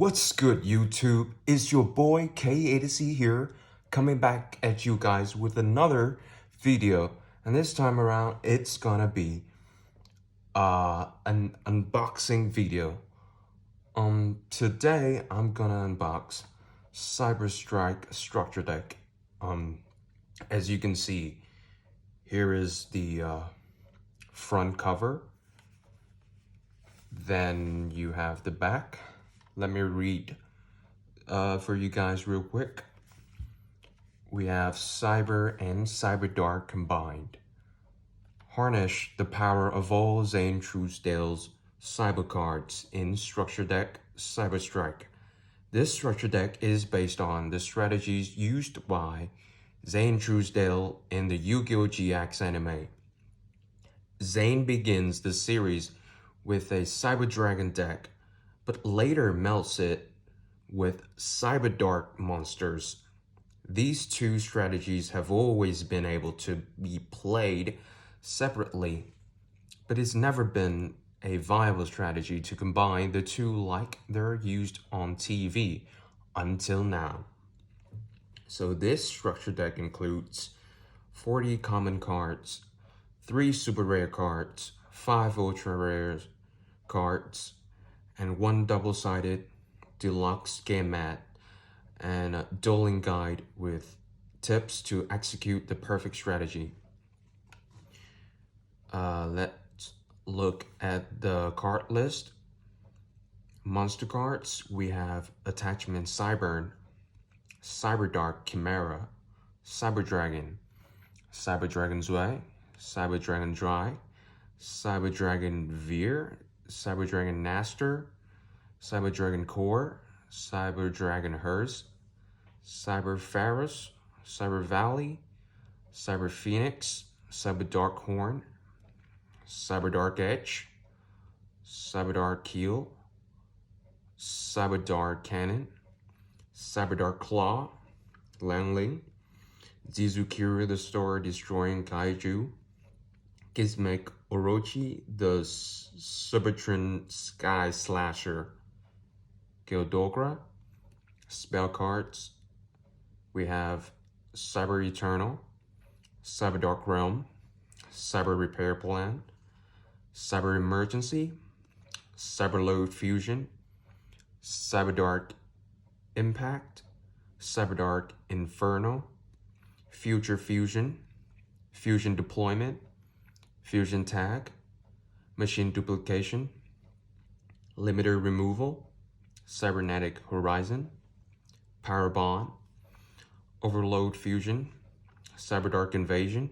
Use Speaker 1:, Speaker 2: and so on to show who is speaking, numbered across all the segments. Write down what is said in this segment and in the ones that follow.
Speaker 1: What's good, YouTube? It's your boy K80C here, coming back at you guys with another video. And this time around, it's gonna be an unboxing video. Today I'm gonna unbox CyberStrike Structure Deck. As you can see, here is the front cover. Then you have the back. Let me read for you guys real quick. We have Cyber and CyberDark combined. Harness the power of all Zane Truesdale's cyber cards in Structure Deck CyberStrike. This Structure Deck is based on the strategies used by Zane Truesdale in the Yu-Gi-Oh! GX anime. Zane begins the series with a Cyber Dragon deck, but later melts it with CyberDark monsters. These two strategies have always been able to be played separately, but it's never been a viable strategy to combine the two like they're used on TV until now. So this structure deck includes 40 common cards, 3 super rare cards, 5 ultra rare cards, and 1 double-sided deluxe game mat, and a dueling guide with tips to execute the perfect strategy. Let's look at the card list. Monster cards, we have Attachment Cyber, CyberDark Chimera, CyberDragon, CyberDragon Zwei, CyberDragon DREI, CyberDragon Veer, CyberDragon NACHSTER, CyberDragon Core, CyberDragon Hers, CyberPharos, CyberValley, CyberPhoenix, CyberDark Horn, CyberDark Edge, CyberDark Keel, CyberDark Cannon, CyberDark Claw, Langling, Zizukira the Star Destroying Kaiju, Gizmek Orochi the Subatran Sky Slasher, Gildogra. Spell cards, we have Cyber Eternal, CyberDark Realm, Cyber Repair Plan, Cyber Emergency, CyberLoad Fusion, CyberDark Impact, CyberDark Inferno, Future Fusion, Fusion Deployment, Fusion Tag, Machine Duplication, Limiter Removal, Cybernetic Horizon, Power Bond, Overload Fusion, CyberDark Invasion,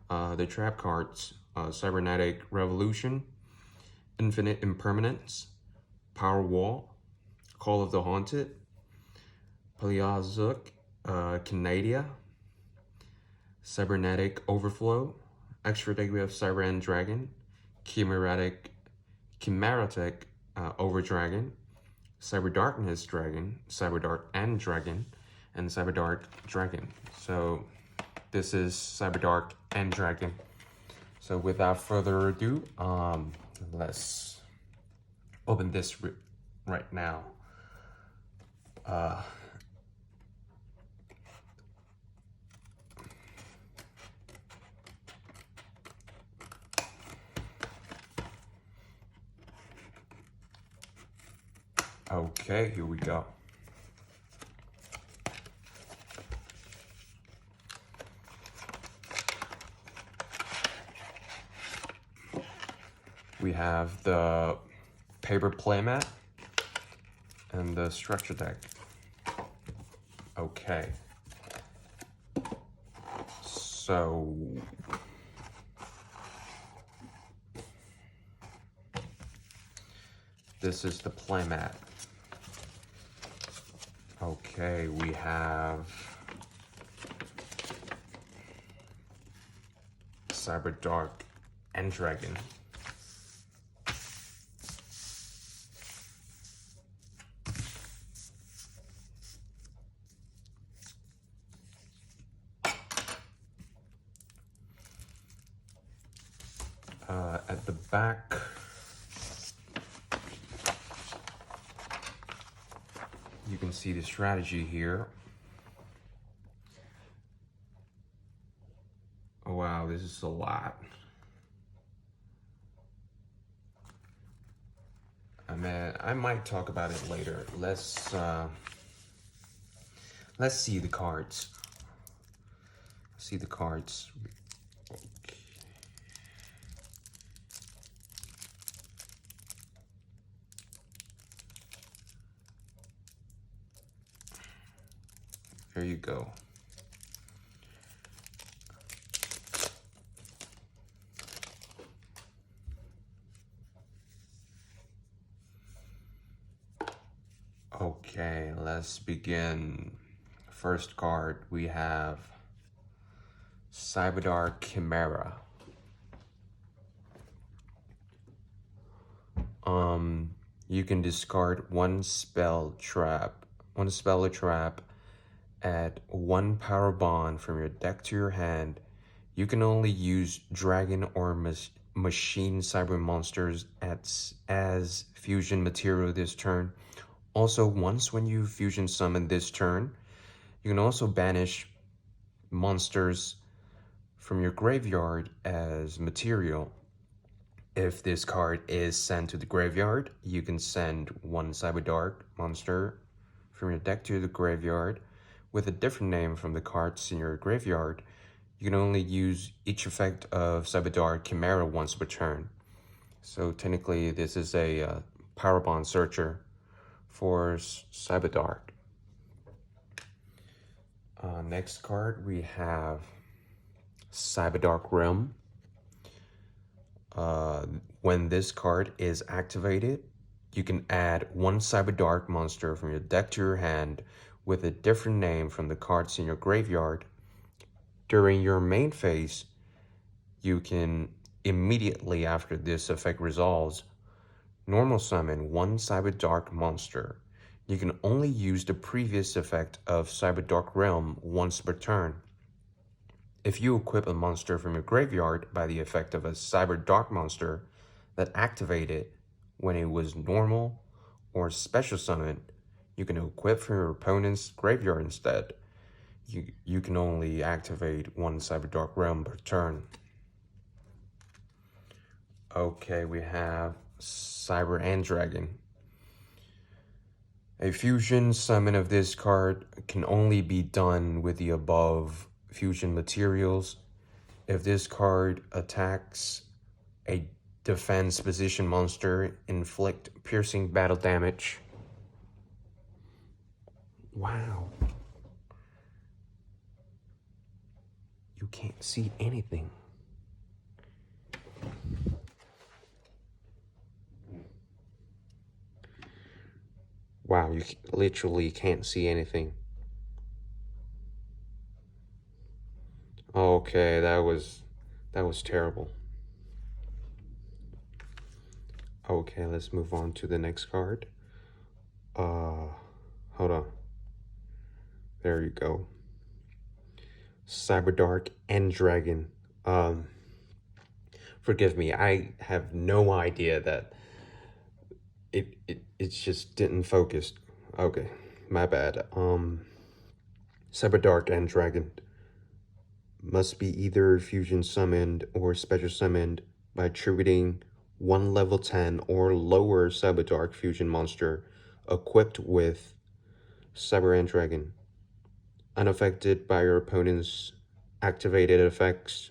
Speaker 1: the trap cards, Cybernetic Revolution, Infinite Impermanence, Power Wall, Call of the Haunted, Paleozoic Canadia, Cybernetic Overflow. Extra deck we have Cyber and Dragon, Chimeratic Overdragon, Cyber Darkness Dragon, Cyberdark and Dragon, and Cyberdark Dragon. So this is Cyberdark and Dragon. So without further ado, let's open this right now. Okay, here we go. We have the paper playmat and the structure deck. Okay. So this is the playmat. Okay, we have CyberDark and Dragon. At the back, You can see the strategy here. Oh wow, this is a lot. I might talk about it later. Let's see the cards. See the cards. Okay. There you go. Okay, let's begin. First card, we have CYBERDARK Chimera. You can discard one spell or trap, add one power bond from your deck to your hand. You can only use dragon or machine cyber monsters as fusion material this turn. Also, once when you fusion summon this turn, you can also banish monsters from your graveyard as material. If this card is sent to the graveyard, you can send one CYBERDARK monster from your deck to the graveyard with a different name from the cards in your graveyard. You can only use each effect of CYBERDARK Chimera once per turn. So technically, this is a power bond searcher for CYBERDARK. Next card, we have CYBERDARK Realm. When this card is activated, you can add one CYBERDARK monster from your deck to your hand with a different name from the cards in your graveyard. During your main phase, you can immediately after this effect resolves, normal summon one CYBERDARK monster. You can only use the previous effect of CYBERDARK Realm once per turn. If you equip a monster from your graveyard by the effect of a CYBERDARK monster that activated when it was normal or special summoned, you can equip from your opponent's graveyard instead. You can only activate one CYBERDARK Realm per turn. Okay, we have CYBERDARK. A fusion summon of this card can only be done with the above fusion materials. If this card attacks a defense position monster, inflict piercing battle damage. Wow. You can't see anything. Wow, you literally can't see anything. Okay, that was terrible. Okay, let's move on to the next card. Hold on. There you go. CYBERDARK and Dragon. Forgive me, I have no idea that it just didn't focus. Okay, my bad. CYBERDARK and Dragon must be either fusion summoned or special summoned by attributing one level 10 or lower CYBERDARK fusion monster equipped with CYBERDARK, unaffected by your opponent's activated effects.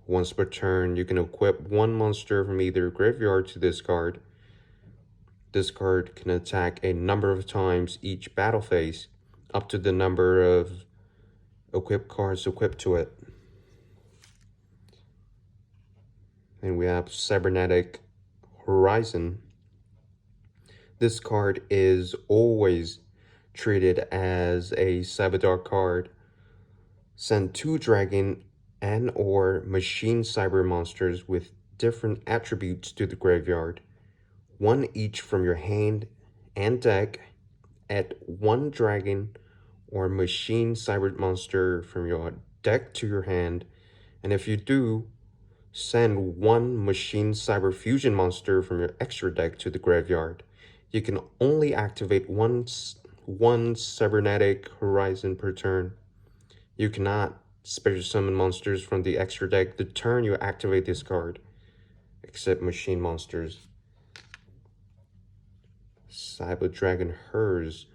Speaker 1: Once per turn, you can equip one monster from either graveyard to this card. This card can attack a number of times each battle phase, up to the number of equipped cards equipped to it. And we have Cybernetic Horizon. This card is always treated as a CYBERDARK card. Send 2 dragon and or machine cyber monsters with different attributes to the graveyard. 1 each from your hand and deck. Add 1 dragon or machine cyber monster from your deck to your hand. And if you do, send 1 machine cyber fusion monster from your extra deck to the graveyard. You can only activate one cybernetic horizon per turn. You cannot special summon monsters from the extra deck the turn you activate this card, except machine monsters. CyberDragon Hers.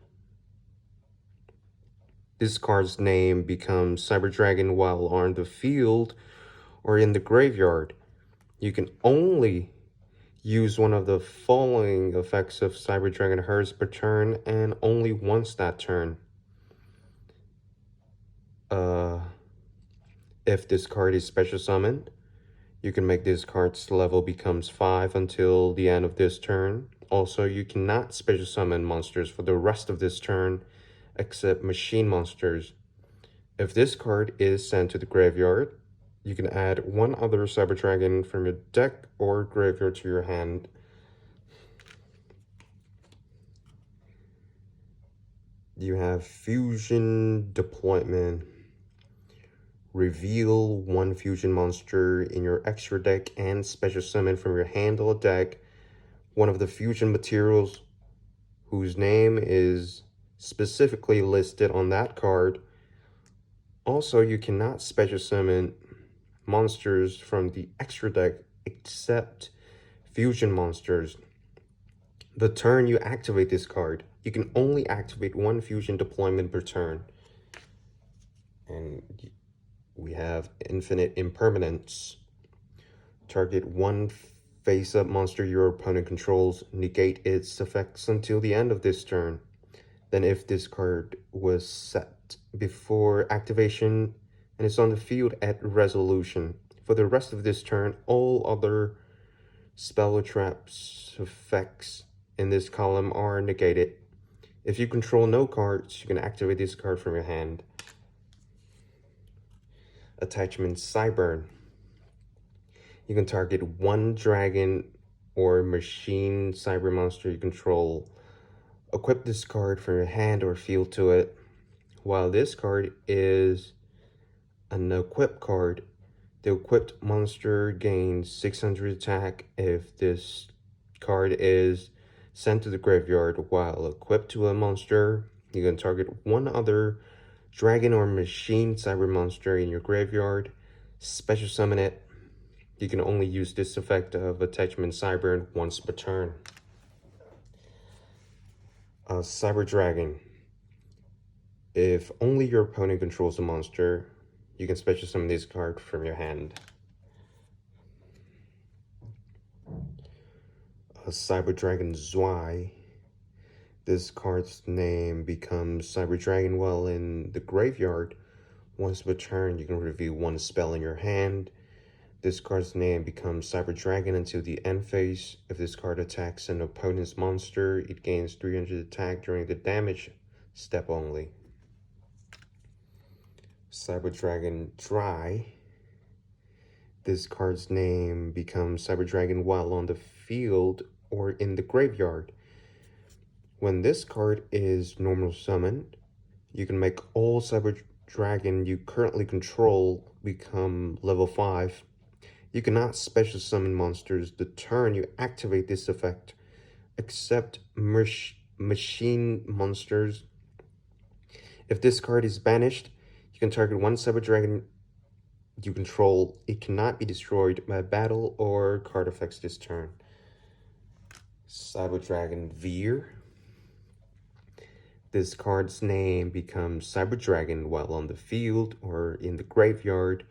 Speaker 1: This card's name becomes CyberDragon while on the field or in the graveyard. You can only use one of the following effects of CyberDragon Hers per turn, and only once that turn. If this card is special summoned, you can make this card's level becomes 5 until the end of this turn. Also, you cannot special summon monsters for the rest of this turn, except machine monsters. If this card is sent to the graveyard, you can add one other CyberDragon from your deck or graveyard to your hand. You have Fusion Deployment. Reveal one fusion monster in your extra deck and special summon from your hand or deck one of the fusion materials whose name is specifically listed on that card. Also, you cannot special summon monsters from the extra deck except fusion monsters. The turn you activate this card, you can only activate one fusion deployment per turn. And we have Infinite Impermanence. Target one face-up monster your opponent controls, negate its effects until the end of this turn. Then if this card was set before activation and is on the field at resolution, for the rest of this turn, all other spell or traps effects in this column are negated. If you control no cards, you can activate this card from your hand. Attachment Cyber. You can target one dragon or machine cyber monster you control. Equip this card from your hand or field to it. While this card is an equip card, the equipped monster gains 600 attack if this card is sent to the graveyard. While equipped to a monster, you can target one other dragon or machine cyber monster in your graveyard, special summon it. You can only use this effect of Attachment Cyber once per turn. Cyber Dragon. If only your opponent controls a monster, you can special summon this card from your hand. Cyber Dragon Zwei. This card's name becomes Cyber Dragon while in the graveyard. Once per turn, you can reveal one spell in your hand. This card's name becomes Cyber Dragon until the end phase. If this card attacks an opponent's monster, it gains 300 attack during the damage step only. Cyber Dragon DREI. This card's name becomes Cyber Dragon while on the field or in the graveyard. When this card is normal summoned, you can make all Cyber Dragon you currently control become level 5. You cannot special summon monsters the turn you activate this effect, except machine monsters. If this card is banished, you can target one Cyber Dragon you control. It cannot be destroyed by battle or card effects this turn. Cyber Dragon Veer. This card's name becomes Cyber Dragon while on the field or in the graveyard.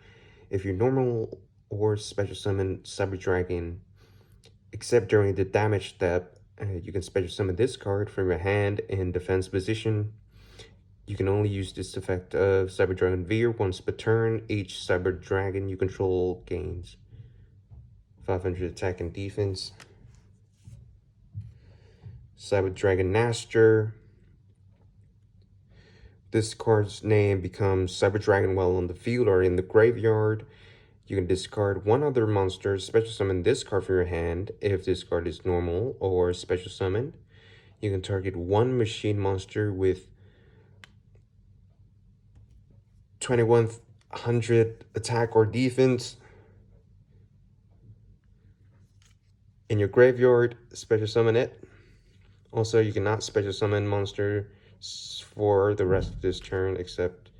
Speaker 1: If your normal or special summon Cyber Dragon, except during the damage step, you can special summon this card from your hand in defense position. You can only use this effect of Cyber Dragon Veer once per turn. Each Cyber Dragon you control gains 500 attack and defense. Cyber Dragon NACHSTER. This card's name becomes Cyber Dragon while on the field or in the graveyard. You can discard one other monster, special summon this card from your hand. If this card is normal or special summon, you can target one machine monster with 2100 attack or defense in your graveyard, special summon it. Also, you cannot special summon monsters for the rest of this turn except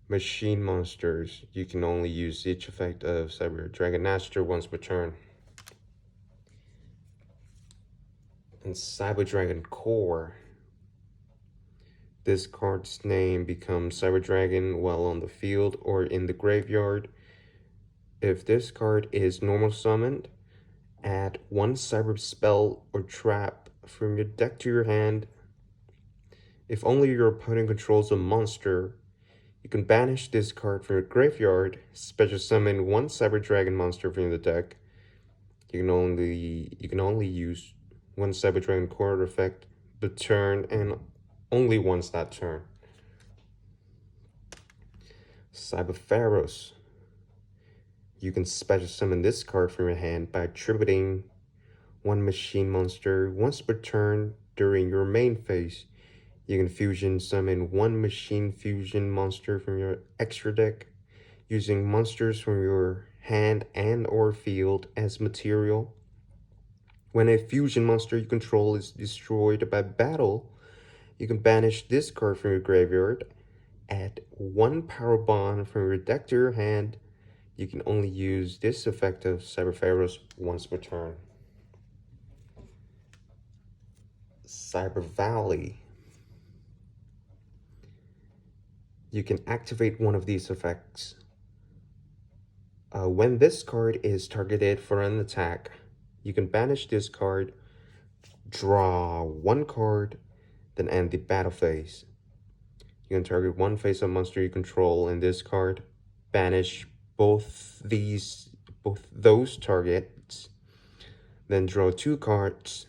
Speaker 1: machine monsters. You can only use each effect of Cyber Dragon NACHSTER once per turn. And Cyber Dragon Core. This card's name becomes Cyber Dragon while on the field or in the graveyard. If this card is normal summoned, add one cyber spell or trap from your deck to your hand. If only your opponent controls a monster, you can banish this card from your graveyard, special summon one Cyber Dragon monster from the deck. You can only use one Cyber Dragon card effect per turn and only once that turn. Cyber Pharaohs. You can special summon this card from your hand by attributing one machine monster once per turn during your main phase. You can fusion summon one machine fusion monster from your extra deck, using monsters from your hand and or field as material. When a fusion monster you control is destroyed by battle, you can banish this card from your graveyard, add one power bond from your deck to your hand. You can only use this effect of Cyber Pharaohs once per turn. Cyber Valley. You can activate one of these effects. When this card is targeted for an attack, you can banish this card, draw one card, then end the battle phase. You can target one face-up monster you control in this card, banish both those targets, then draw two cards.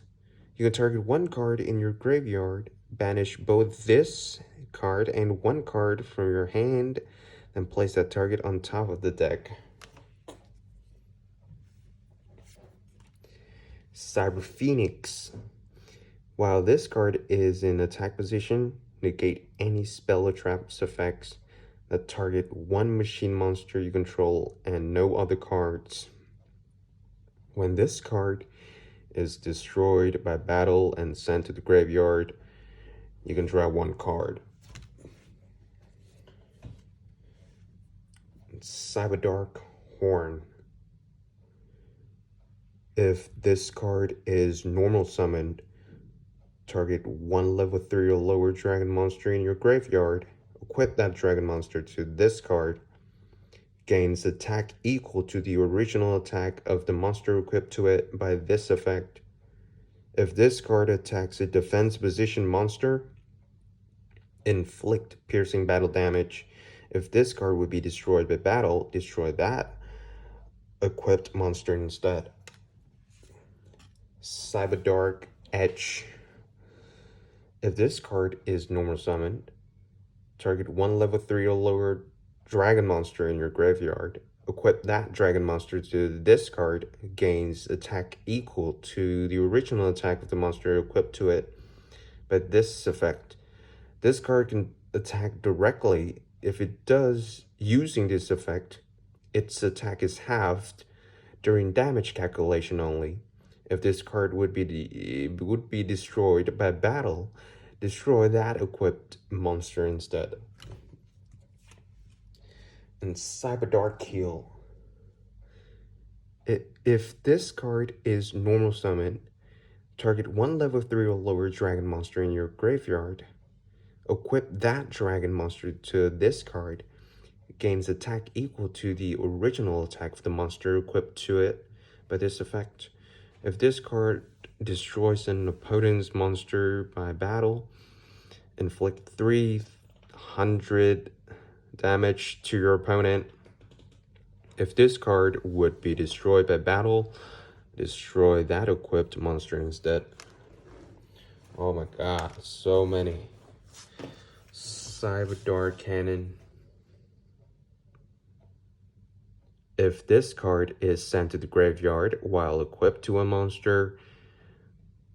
Speaker 1: You can target one card in your graveyard, banish both this card and one card from your hand, then place that target on top of the deck. Cyber Phoenix. While this card is in attack position, negate any spell or traps effects that target one machine monster you control and no other cards. When this card is destroyed by battle and sent to the graveyard, you can draw one card. CYBERDARK Horn. If this card is normal summoned, target one level 3 or lower dragon monster in your graveyard, equip that dragon monster to this card, gains attack equal to the original attack of the monster equipped to it by this effect. If this card attacks a defense position monster, inflict piercing battle damage. If this card would be destroyed by battle, destroy that equipped monster instead. CYBERDARK Edge. If this card is normal summoned, target one level 3 or lower dragon monster in your graveyard, equip that dragon monster to this card, gains attack equal to the original attack of the monster equipped to it by this effect. This card can attack directly. If it does, using this effect, its attack is halved during damage calculation only. If this card would be destroyed by battle, destroy that equipped monster instead. And CYBERDARK Heal. If this card is normal summoned, target one level 3 or lower dragon monster in your graveyard, equip that dragon monster to this card, gains attack equal to the original attack of the monster equipped to it by this effect. If this card destroys an opponent's monster by battle, inflict 300 damage to your opponent. If this card would be destroyed by battle, destroy that equipped monster instead. Oh my god, so many. CYBERDARK Cannon. If this card is sent to the graveyard while equipped to a monster,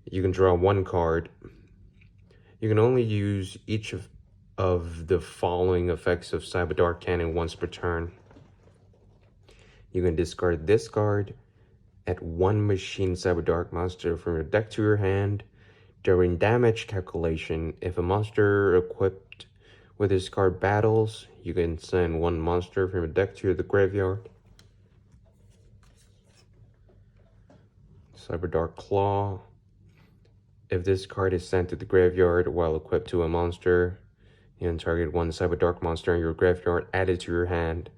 Speaker 1: you can draw one card. You can only use each of the following effects of CYBERDARK Cannon once per turn. You can discard this card, add one machine CYBERDARK monster from your deck to your hand, During damage calculation, if a monster equipped with this card battles, you can send one monster from your deck to the graveyard. CYBERDARK Claw. If this card is sent to the graveyard while equipped to a monster, you can target one CYBERDARK monster in your graveyard, add it to your hand.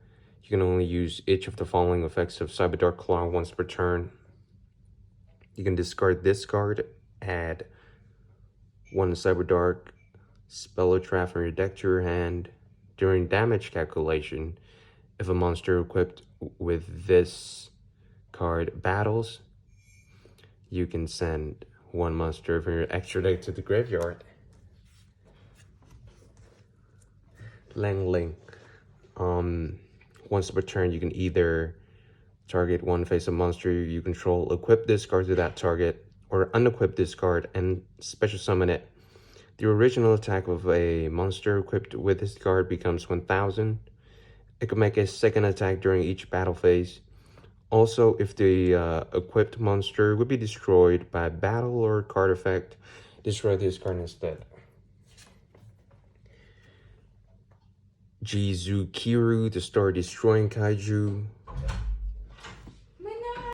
Speaker 1: You can only use each of the following effects of CYBERDARK Claw once per turn. You can discard this card, add one CYBERDARK spell or trap from your deck to your hand. During damage calculation, if a monster equipped with this card battles, you can send one monster from your extra deck to the graveyard. Langling. Once per turn, you can either target one face-up monster you control, equip this card to that target, or unequip this card and special summon it. The original attack of a monster equipped with this card becomes 1000. It can make a second attack during each battle phase. Also, if the equipped monster would be destroyed by battle or card effect, destroy this card instead. Jizukiru to start destroying kaiju.